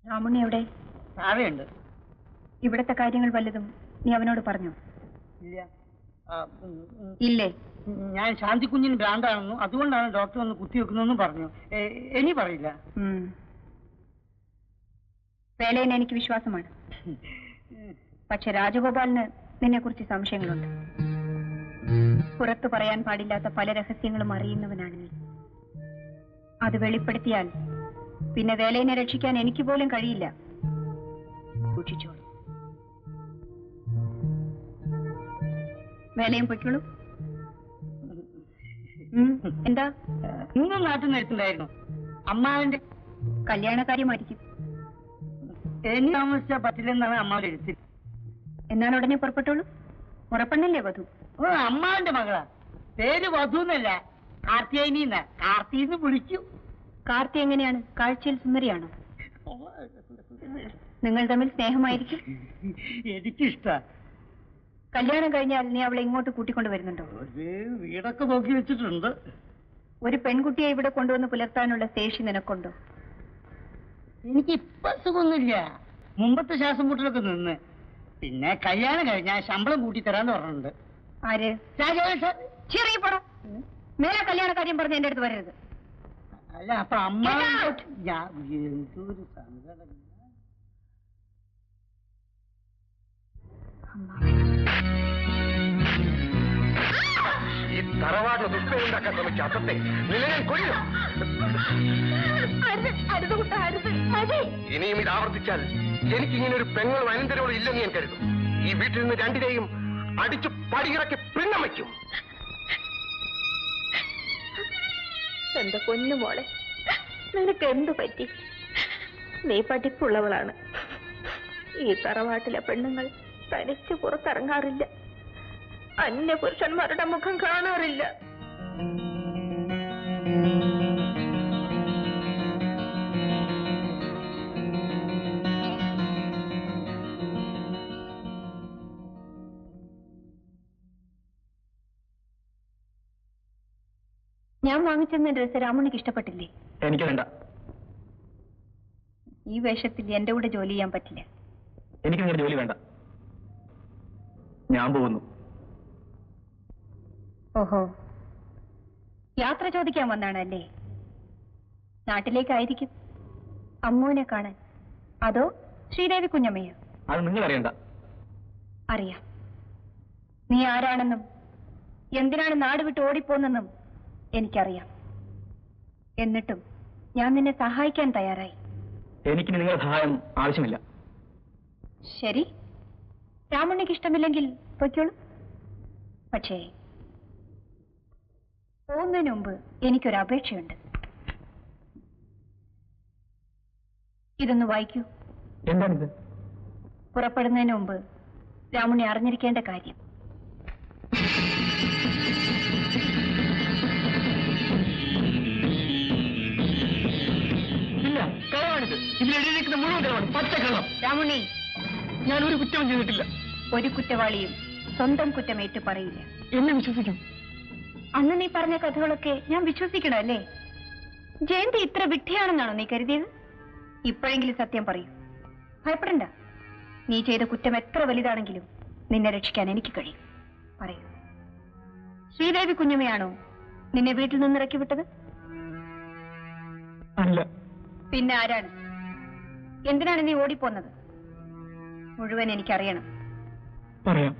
രാമുണ്ണി എവിടെ? താഴെയുണ്ട്. ഇവിടത്തെ കാര്യങ്ങൾ വല്ലതും നീ അവനോട് പറഞ്ഞോ? ഇല്ല. ഇല്ലേ? ഞാൻ ശാന്തിക്കുഞ്ഞിന് ഭ്രാന്താണെന്നും അതുകൊണ്ടാണ് ഡോക്ടർ ഒന്ന് കുത്തിവെക്കുന്നതെന്നും പറഞ്ഞു. ഇനി പറയില്ല. വേലയിന് എനിക്ക് വിശ്വാസമാണ്. പക്ഷെ രാജഗോപാലിന് നിന്നെ കുറിച്ച് സംശയങ്ങളുണ്ട്. പുറത്തു പറയാൻ പാടില്ലാത്ത പല രഹസ്യങ്ങളും അറിയുന്നവനാണ് നീ. അത് വെളിപ്പെടുത്തിയാൽ പിന്നെ വേലയിനെ രക്ഷിക്കാൻ എനിക്ക് പോലും കഴിയില്ല. സൂക്ഷിച്ചോളൂ. വേലയും പൊയ്ക്കോളൂ. എന്താ? ഇന്നും നാട്ടിൽ നിൽക്കുന്നുണ്ടായിരുന്നു. അമ്മാവിന്റെ കല്യാണക്കാര്യമായിരിക്കും. ഇനി താമസിച്ചാൽ പറ്റില്ലെന്നാണ് അമ്മാവിന്റെ എഴുത്തിൽ. എന്നാൽ ഉടനെ പുറപ്പെട്ടോളൂ. ഉറപ്പണ്ണല്ലേ വധു? അമ്മാവിന്റെ മകളാ. പേര് വധു എന്നല്ല, കാർത്തിയായിനി. കാർത്തിന്ന് വിളിച്ചു. കാർത്തി എങ്ങനെയാണ്? കാഴ്ചയിൽ സുന്ദരിയാണോ? നിങ്ങൾ തമ്മിൽ സ്നേഹമായിരിക്കും. എനിക്കിഷ്ട. കല്യാണം കഴിഞ്ഞാൽ നീ അവളെ ഇങ്ങോട്ട് കൂട്ടിക്കൊണ്ടു വരുന്നുണ്ടോ? വീടൊക്കെ നോക്കി വെച്ചിട്ടുണ്ട്. ഒരു പെൺകുട്ടിയെ ഇവിടെ കൊണ്ടുവന്ന് പുലർത്താനുള്ള ശേഷി നിനക്കുണ്ടോ? എനിക്കിപ്പൊ സുഖമൊന്നുമില്ല. മുമ്പത്തെ ശ്വാസം മുട്ടലൊക്കെ നിന്ന്. പിന്നെ കല്യാണം കഴിഞ്ഞാൽ ശമ്പളം കൂട്ടി തരാന്ന് പറഞ്ഞിട്ടുണ്ട്. ആര്? ചെറിയ പടം. മേലെ കല്യാണ കാര്യം പറഞ്ഞ് എന്റെ അടുത്ത് വരരുത്. അല്ല, അപ്പൊ അമ്മ എന്തൊരു സങ്കടം. ഈ തറവാട് ദുഷ്പേരുണ്ടാക്കാൻ ശ്രമിച്ച അസത്തെ നിലയിൽ കൊല്ലും. ഇനിയും ഇത് ആവർത്തിച്ചാൽ എനിക്കിങ്ങനെ ഒരു പെങ്ങളും അനന്തരവളും ഇല്ലെന്ന് ഞാൻ കരുതും. ഈ വീട്ടിൽ നിന്ന് രണ്ടിനെയും അടിച്ചു പടിയിറക്കി പിണ്ണം വയ്ക്കും. എന്റെ പൊന്നു മോളെ, നിനക്ക് എന്തു പറ്റി? നീ പഠിപ്പുള്ളവളാണ്. ഈ തറവാട്ടിലെ പെണ്ണുങ്ങൾ തനിച്ച് പുറത്തിറങ്ങാറില്ല. അന്യ പുരുഷന്മാരുടെ മുഖം കാണാറില്ല. ഞാൻ വാങ്ങിച്ചെന്ന ഡ്രസ് രാമുണ്ണിക്ക് ഇഷ്ടപ്പെട്ടില്ലേ? എനിക്ക് വേണ്ട. ഈ വേഷത്തിൽ എന്റെ കൂടെ ജോലി ചെയ്യാൻ പറ്റില്ല. എനിക്ക് നിങ്ങളുടെ ജോലി വേണ്ട. ഞാൻ പോകുന്നു. ഓഹോ, യാത്ര ചോദിക്കാൻ വന്നാണല്ലേ? നാട്ടിലേക്കായിരിക്കും. അമ്മുവിനെ കാണാൻ. അതോ ശ്രീദേവി കുഞ്ഞമ്മയോ? അത് നിങ്ങൾ അറിയണ്ട. അറിയാം. നീ ആരാണെന്നും എന്തിനാണ് നാട് വിട്ട് ഓടിപ്പോന്നെന്നും എനിക്കറിയാം. എന്നിട്ടും ഞാൻ നിന്നെ സഹായിക്കാൻ തയ്യാറായി. എനിക്ക് നിങ്ങളുടെ സഹായം ആവശ്യമില്ല. ശരി, രാമുണ്ണിക്ക് ഇഷ്ടമില്ലെങ്കിൽ പൊയ്ക്കോളൂ. പക്ഷേ പോകുന്നതിന് മുമ്പ് എനിക്കൊരു അപേക്ഷയുണ്ട്. ഇതൊന്ന് വായിക്കൂ. എന്താണിത്? പുറപ്പെടുന്നതിന് മുമ്പ് രാമുണ്ണി അറിഞ്ഞിരിക്കേണ്ട കാര്യം. ഇല്ല, കളവാണിത്. ഇതിലെഴുതിയിരിക്കുന്ന മുഴുവൻ കളവാണ്. പച്ചക്കള്ളം. രാമുണ്ണി, ഞാൻ ഒരു കുറ്റവും ചെയ്തിട്ടില്ല. ഒരു കുറ്റവാളിയും സ്വന്തം കുറ്റമേറ്റ് പറയില്ല. എന്നെ വിശ്വസിക്കും. അന്ന് നീ പറഞ്ഞ കഥകളൊക്കെ ഞാൻ വിശ്വസിക്കണം അല്ലേ? ജയന്തി ഇത്ര വിഡ്ഢിയാണെന്നാണോ നീ കരുതിയത്? ഇപ്പോഴെങ്കിലും സത്യം പറയൂ. ഭയപ്പെടണ്ട. നീ ചെയ്ത കുറ്റം എത്ര വലുതാണെങ്കിലും നിന്നെ രക്ഷിക്കാൻ എനിക്ക് കഴിയും. പറയൂ, ശ്രീദേവി കുഞ്ഞമ്മയാണോ നിന്നെ വീട്ടിൽ നിന്ന് ഇറക്കി വിട്ടത്? അല്ല. പിന്നെ ആരാണ്? എന്തിനാണ് നീ ഓടിപ്പോന്നത്? മുഴുവൻ എനിക്കറിയണം. പറയാം.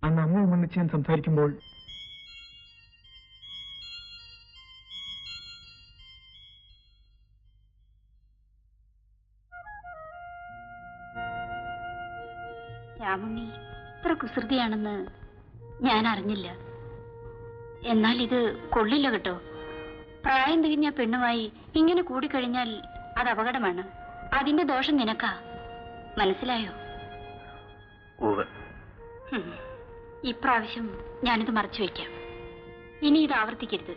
അന്ന് അമ്മ ഒന്നിച്ച് ഞാൻ സംസാരിക്കുമ്പോൾ രാമുണ്ണി ഇത്ര കുസൃതിയാണെന്ന് ഞാൻ അറിഞ്ഞില്ല. എന്നാൽ ഇത് കൊള്ളില്ല കേട്ടോ. പ്രായം തികഞ്ഞ പെണ്ണുമായി ഇങ്ങനെ കൂടിക്കഴിഞ്ഞാൽ അത് അപകടമാണ്. അതിന്റെ ദോഷം നിനക്കാ. മനസ്സിലായോ? ഇപ്രാവശ്യം ഞാനിത് മറച്ചു വയ്ക്കാം. ഇനി ഇത് ആവർത്തിക്കരുത്.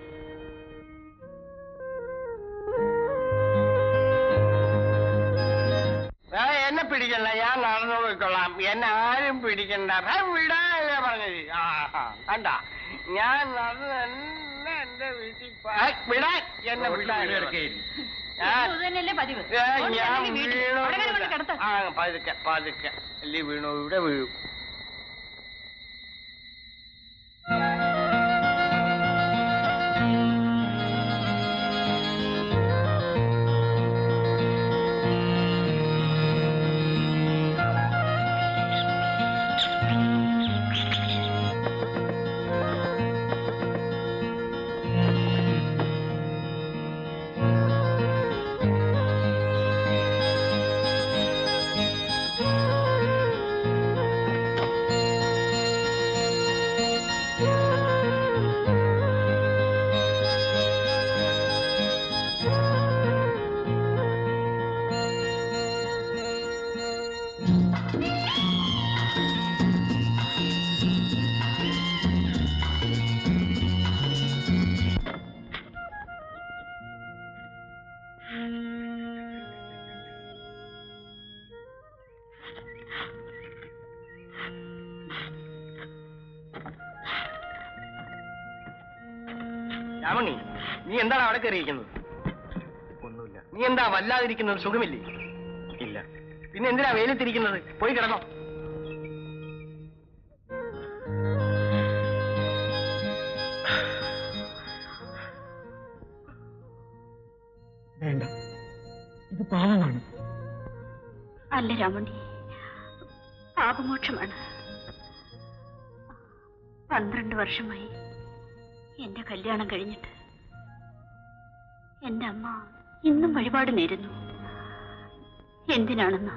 പിടിക്കണ്ട, ഞാൻ നടന്നു പോയിക്കൊള്ളാം. എന്നെ ആരും പിടിക്കണ്ട. വിടാനല്ലേ പറഞ്ഞത്? കണ്ട, ഞാൻ നടന്ന് തന്നെ എന്റെ വീട്ടിൽ വിടാൻ എന്നെ വിടാൻ. ഞാൻ വീണു. പതുക്കെ പതുക്കെ അല്ലേ വീണു, ഇവിടെ വീഴും. രാമണി, നീ എന്താണ് അവിടെ കയറിയിരിക്കുന്നത്? ഒന്നുമില്ല. നീ എന്താ വല്ലാതിരിക്കുന്നത്? സുഖമില്ലേ? ഇല്ല. പിന്നെ എന്തിനാ വെയിലത്തിരിക്കുന്നത്? പോയി കിടന്നോ. വേണ്ട, ഇത് പാവമാണ്. അല്ല രാമണി, പാപമോക്ഷമാണ്. 12 വർഷമായി എന്റെ കല്യാണം കഴിഞ്ഞിട്ട് എന്റെ അമ്മ ഇന്നും വഴിപാട് നേരുന്നു. എന്തിനാണെന്നോ,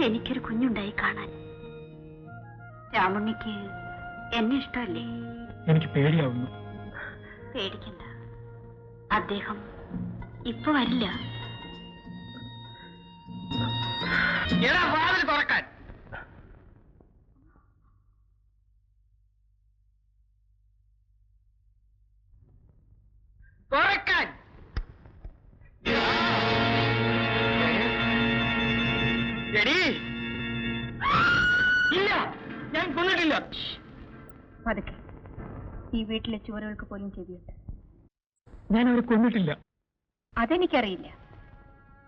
എനിക്കൊരു കുഞ്ഞുണ്ടായി കാണാൻ. രാമുണ്ണിക്ക് എന്നെ ഇഷ്ടമല്ലേ? എനിക്ക് പേടിയാവുന്നു. പേടിക്കണ്ട, അദ്ദേഹം ഇപ്പൊ വരില്ല. വാതിൽ തുറക്കാൻ. തുറക്കാൻ. എടീ, ഇല്ല, ഞാൻ കൊന്നിട്ടില്ല. പതുക്കെ. ഈ വീട്ടിലെ ചുവരുകൾക്ക് പോലും ചെവിയുണ്ട്. ഞാൻ അവരെ കൊന്നിട്ടില്ല. അതെനിക്കറിയില്ല.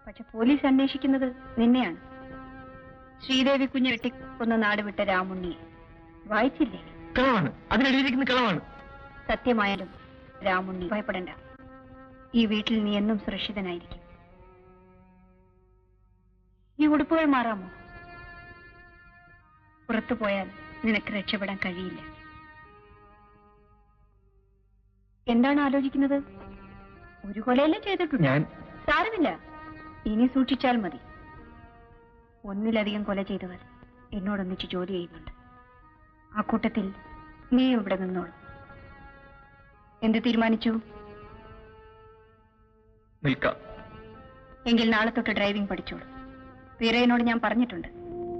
പക്ഷെ പോലീസ് അന്വേഷിക്കുന്നത് നിന്നെയാണ്. ശ്രീദേവി കുഞ്ഞ് വെട്ടിക്കൊന്ന നാട് വിട്ട രാമുണ്ണിയെ വായിച്ചില്ലേ? കളവാണ്, അതിനെഴുതിയിരിക്കുന്ന കളവാണ്. സത്യമായാലും രാമുണ്ണി ഭയപ്പെടണ്ട. ഈ വീട്ടിൽ നീ എന്നും സുരക്ഷിതനായിരിക്കും. ഈ ഉടുപ്പുകൾ മാറാമോ? പുറത്തു പോയാൽ നിനക്ക് രക്ഷപ്പെടാൻ കഴിയില്ല. എന്താണ് ആലോചിക്കുന്നത്? ഒരു കൊലയല്ലേ ചെയ്തിട്ടുണ്ട്. ഞാൻ സാരമില്ല, ഇനി സൂക്ഷിച്ചാൽ മതി. ഒന്നിലധികം കൊല ചെയ്തവർ എന്നോടൊന്നിച്ച് ജോലി ചെയ്യുന്നുണ്ട്. ആ കൂട്ടത്തിൽ നീ ഇവിടെ നിന്നോളൂ. എന്ത് തീരുമാനിച്ചു? നിൽക്കാം. എങ്കിൽ നാളെ തൊട്ട് ഡ്രൈവിംഗ് പഠിച്ചോളൂ. വീരയനോട് ഞാൻ പറഞ്ഞിട്ടുണ്ട്.